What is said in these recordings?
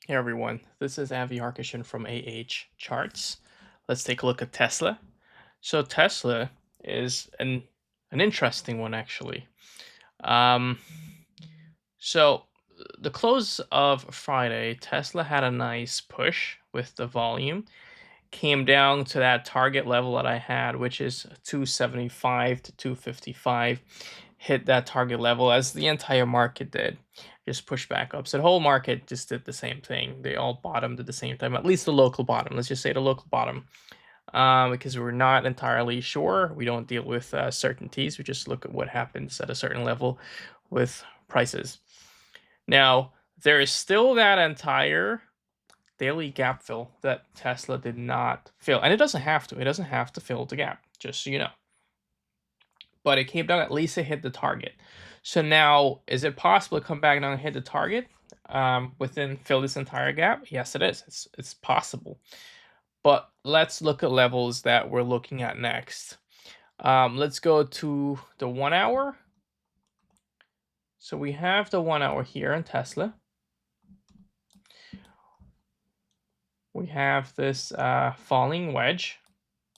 Hey everyone, this is Avi Harkishan from AH Charts. Let's take a look at Tesla. So Tesla is an interesting one actually. Um, so the close of Friday, Tesla had a nice push with the volume. Came down to that target level that I had, which is 275 to 255. Hit that target level as the entire market did. Just pushed back up. So the whole market just did the same thing. They all bottomed at the same time, at least the local bottom. Let's just say the local bottom. Because we're not entirely sure. We don't deal with certainties. We just look at what happens at a certain level with prices. Now, there is still that entire daily gap fill that Tesla did not fill. And it doesn't have to. It doesn't have to fill the gap, just so you know. But it came down, at least it hit the target. So now, is it possible to come back down and hit the target within fill this entire gap? Yes, it is. It's possible. But let's look at levels that we're looking at next. Let's go to the 1 hour. So we have the 1 hour here in Tesla. We have this falling wedge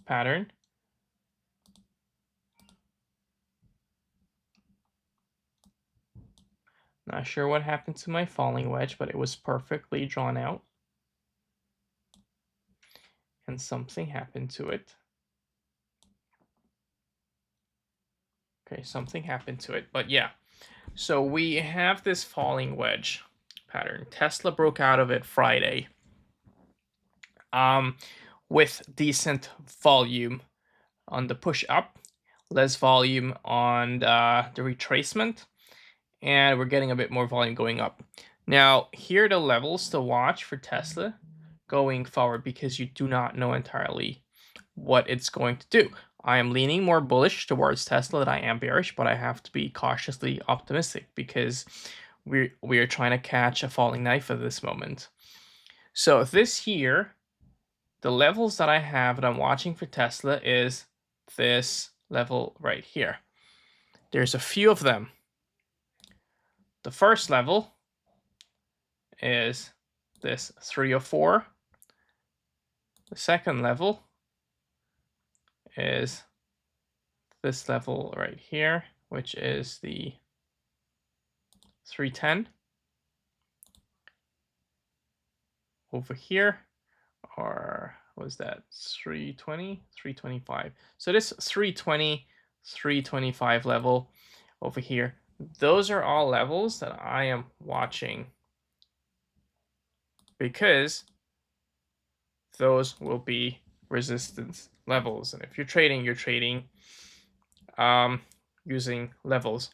pattern. Not sure what happened to my falling wedge, but it was perfectly drawn out. And something happened to it. Okay, something happened to it, but yeah. So we have this falling wedge pattern. Tesla broke out of it Friday. With decent volume on the push up, less volume on the retracement, and we're getting a bit more volume going up. Now, here are the levels to watch for Tesla going forward because you do not know entirely what it's going to do. I am leaning more bullish towards Tesla than I am bearish, but I have to be cautiously optimistic because we are trying to catch a falling knife at this moment. So this here, the levels that I have that I'm watching for Tesla is this level right here. There's a few of them. The first level is this 304. The second level is this level right here, which is the 310. Over here, or was that 320, 325? So this 320, 325 level over here, those are all levels that I am watching because those will be resistance levels. And if you're trading using levels.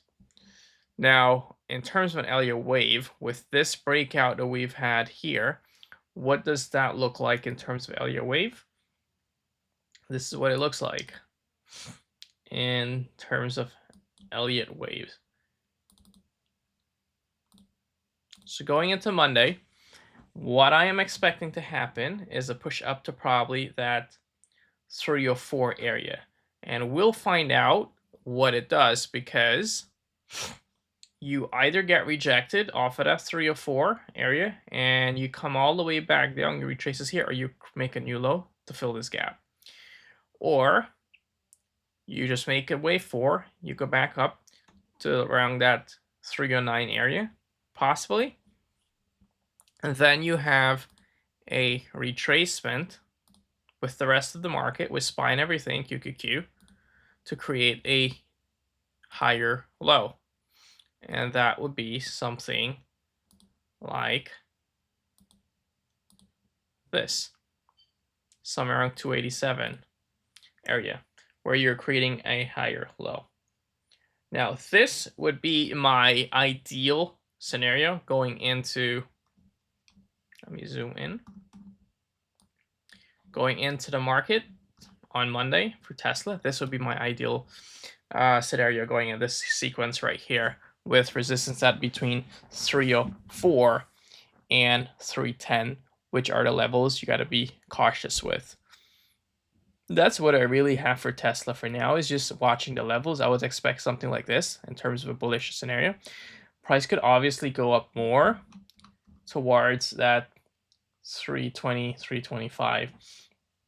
Now, in terms of an Elliott wave, with this breakout that we've had here, what does that look like in terms of Elliott wave? This is what it looks like in terms of Elliott waves. So going into Monday, what I am expecting to happen is a push up to probably that 304 area. And we'll find out what it does because you either get rejected off of that 304 area and you come all the way back down, you retrace this here, or you make a new low to fill this gap. Or you just make a wave 4, you go back up to around that 309 area, possibly. And then you have a retracement with the rest of the market, with SPY and everything, QQQ, to create a higher low. And that would be something like this, somewhere around 287 area, where you're creating a higher low. Now, this would be my ideal scenario going into, let me zoom in, going into the market on Monday for Tesla. This would be my ideal scenario going in this sequence right here, with resistance at between 304 and 310, which are the levels you got to be cautious with. That's what I really have for Tesla for now, is just watching the levels. I would expect something like this in terms of a bullish scenario. Price could obviously go up more towards that 320, 325.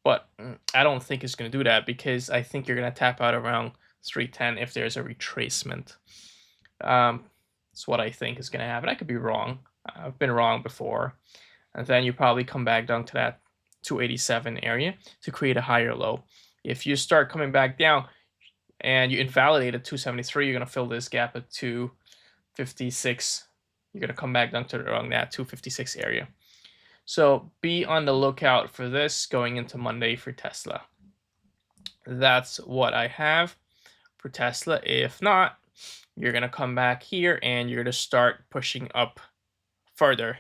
But I don't think it's going to do that because I think you're going to tap out around 310 if there's a retracement. That's what I think is going to happen. I could be wrong. I've been wrong before. And then you probably come back down to that 287 area to create a higher low. If you start coming back down and you invalidate at 273, you're going to fill this gap at 256. You're going to come back down to around that 256 area. So be on the lookout for this going into Monday for Tesla. That's what I have for Tesla. If not, you're going to come back here and you're going to start pushing up further.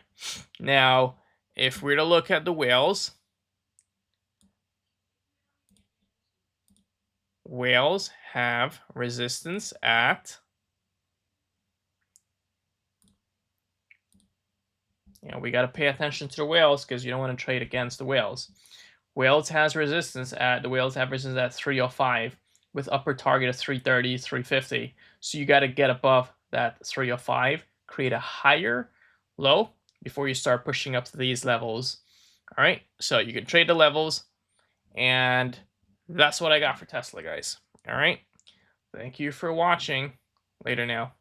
Now, if we're to look at the whales have resistance at, we got to pay attention to the whales because you don't want to trade against the whales. Whales have resistance at 305 with upper target of 330, 350. So you got to get above that 305, create a higher low before you start pushing up to these levels. All right, so you can trade the levels, and that's what I got for Tesla, guys. All right, thank you for watching. Later now.